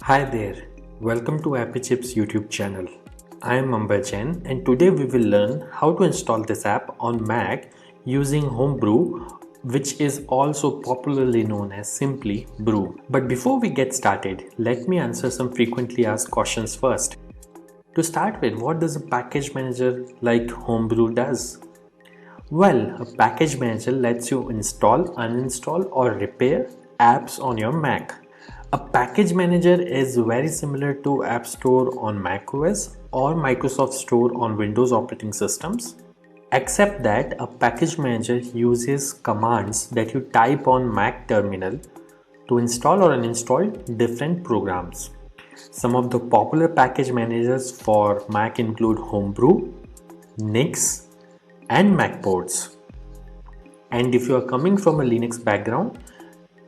Hi there, welcome to Apache-Chip's YouTube channel. I am Ambajan and today we will learn how to install this app on Mac using Homebrew, which is also popularly known as simply Brew. But before we get started, let me answer some frequently asked questions first. To start with, what does a package manager like Homebrew does? Well, a package manager lets you install, uninstall or repair apps on your Mac. A package manager is very similar to App Store on macOS or Microsoft Store on Windows operating systems, except that a package manager uses commands that you type on Mac terminal to install or uninstall different programs. Some of the popular package managers for Mac include Homebrew, Nix, and Macports. And if you are coming from a Linux background,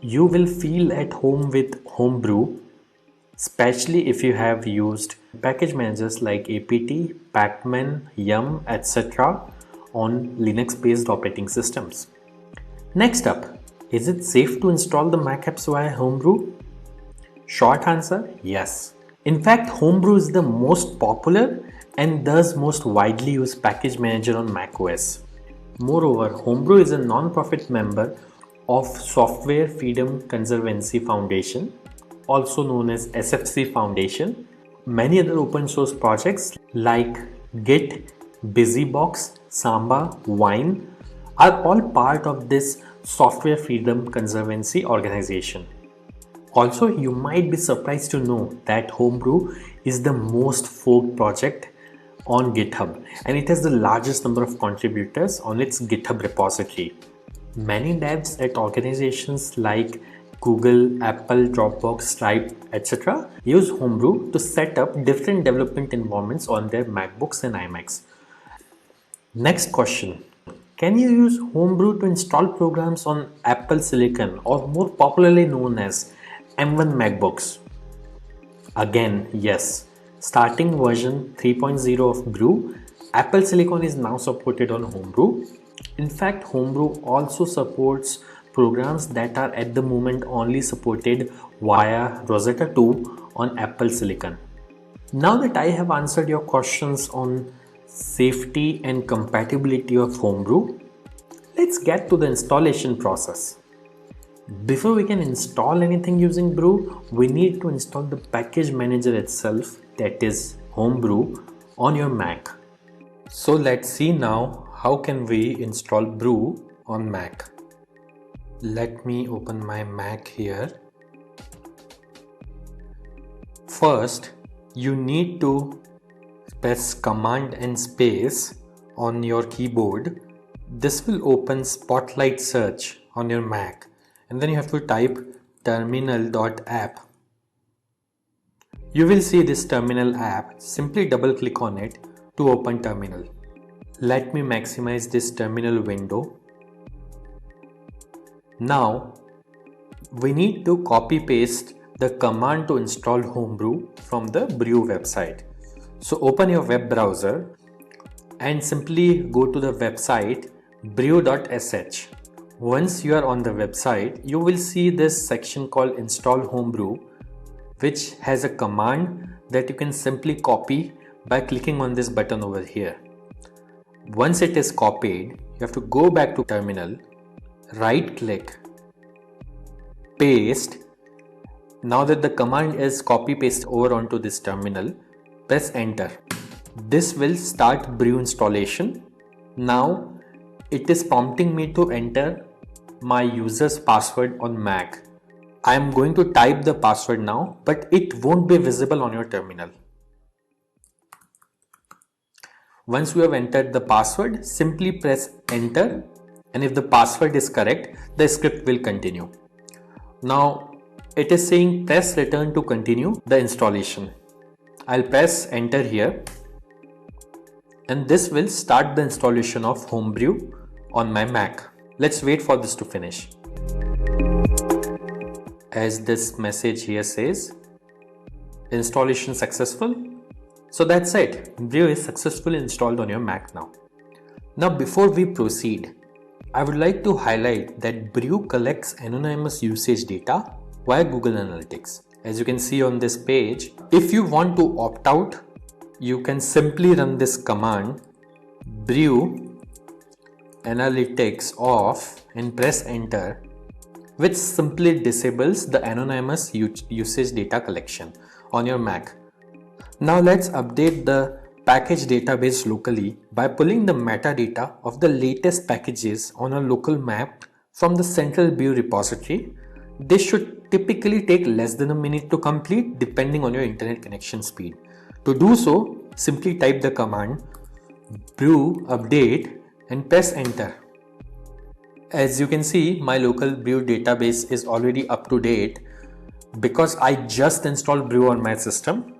you will feel at home with Homebrew, especially if you have used package managers like apt, pacman, yum, etc. on Linux based operating systems. Next up, is it safe to install the Mac apps via Homebrew? Short answer, yes. In fact, Homebrew is the most popular and thus most widely used package manager on macOS. Moreover, Homebrew is a non-profit member of Software Freedom Conservancy Foundation, also known as SFC Foundation. Many other open source projects like Git, BusyBox, Samba, Wine are all part of this Software Freedom Conservancy organization. Also, you might be surprised to know that Homebrew is the most forked project on GitHub and it has the largest number of contributors on its GitHub repository. Many devs at organizations like Google, Apple, Dropbox, Stripe, etc. use Homebrew to set up different development environments on their MacBooks and iMacs. Next question. Can you use Homebrew to install programs on Apple Silicon or more popularly known as M1 MacBooks? Again, yes. Starting version 3.0 of Brew, Apple Silicon is now supported on Homebrew. In fact, Homebrew also supports programs that are at the moment only supported via Rosetta 2 on Apple Silicon. Now that I have answered your questions on safety and compatibility of Homebrew, let's get to the installation process. Before we can install anything using Brew, we need to install the package manager itself, that is Homebrew, on your Mac. So let's see now how can we install Brew on Mac. Let me open my Mac here. First, you need to press Command and space on your keyboard. This will open Spotlight Search on your Mac. And then you have to type terminal.app. You will see this terminal app. Simply double click on it to open terminal. Let me maximize this terminal window. Now we need to copy paste the command to install Homebrew from the Brew website. So open your web browser and simply go to the website brew.sh. Once you are on the website, you will see this section called Install Homebrew, which has a command that you can simply copy by clicking on this button over here. Once it is copied, you have to go back to terminal, right click, paste. Now that the command is copy paste over onto this terminal, press enter. This will start Brew installation. Now it is prompting me to enter my user's password on Mac. I am going to type the password now, but it won't be visible on your terminal. Once you have entered the password, simply press enter, and if the password is correct, the script will continue. Now it is saying press return to continue the installation. I'll press enter here, and this will start the installation of Homebrew on my Mac. Let's wait for this to finish. As this message here says, installation successful. So that's it. Brew is successfully installed on your Mac now. Now before we proceed, I would like to highlight that Brew collects anonymous usage data via Google Analytics. As you can see on this page, if you want to opt out, you can simply run this command brew analytics off and press enter, which simply disables the anonymous usage data collection on your Mac. Now let's update the package database locally by pulling the metadata of the latest packages on a local map from the central Brew repository. This should typically take less than a minute to complete depending on your internet connection speed. To do so, simply type the command brew update and press enter. As you can see, my local Brew database is already up to date because I just installed Brew on my system.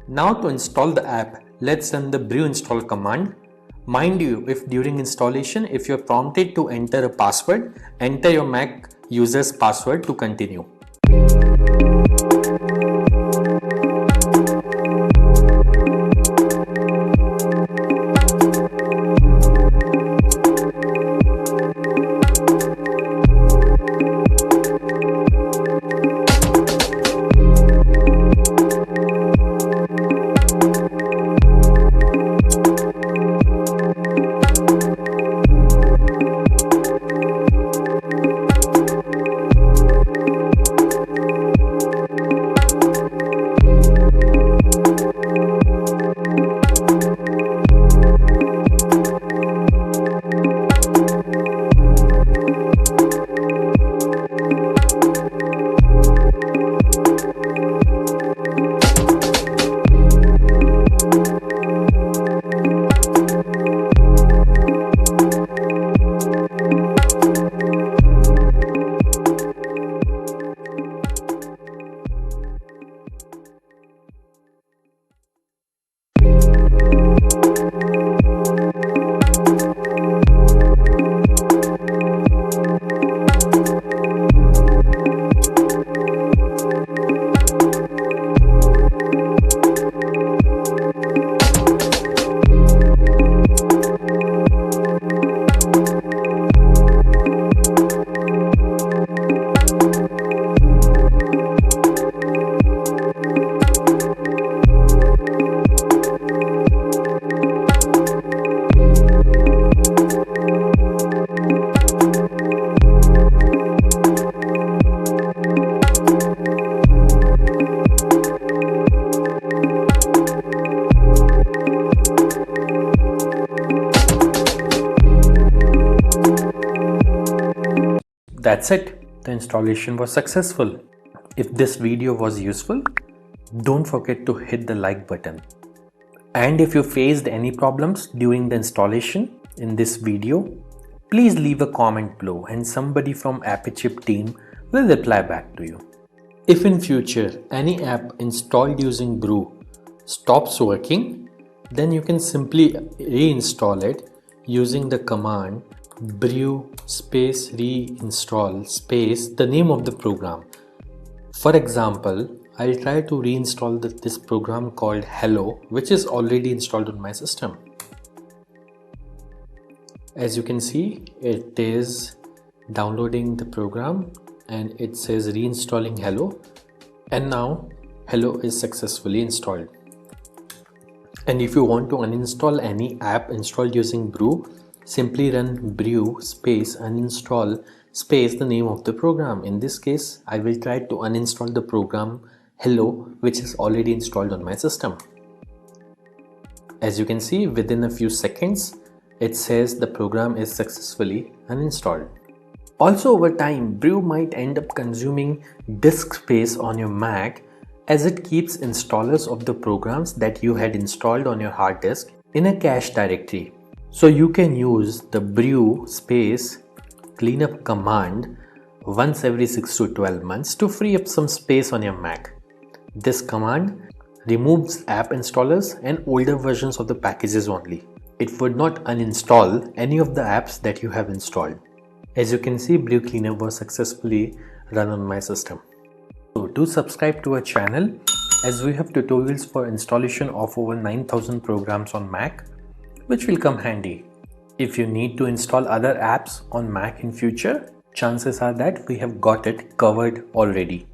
Now to install the app, let's run the brew install command. Mind you, if during installation, if you're prompted to enter a password, enter your Mac user's password to continue. That's it. The installation was successful. If this video was useful, don't forget to hit the like button. And if you faced any problems during the installation in this video, please leave a comment below and somebody from Apache team will reply back to you. If in future any app installed using Brew stops working, then you can simply reinstall it using the command brew space reinstall space the name of the program. For example, I'll try to reinstall this program called Hello, which is already installed on my system. As you can see, it is downloading the program and it says reinstalling Hello, and now Hello is successfully installed. And if you want to uninstall any app installed using Brew, simply run brew space uninstall space the name of the program. In this case, I will try to uninstall the program Hello, which is already installed on my system. As you can see, within a few seconds, it says the program is successfully uninstalled. Also, over time, Brew might end up consuming disk space on your Mac as it keeps installers of the programs that you had installed on your hard disk in a cache directory. So you can use the brew space cleanup command once every 6 to 12 months to free up some space on your Mac. This command removes app installers and older versions of the packages only. It would not uninstall any of the apps that you have installed. As you can see, Brew Cleanup was successfully run on my system. So do subscribe to our channel as we have tutorials for installation of over 9,000 programs on Mac, which will come handy. If you need to install other apps on Mac in future, chances are that we have got it covered already.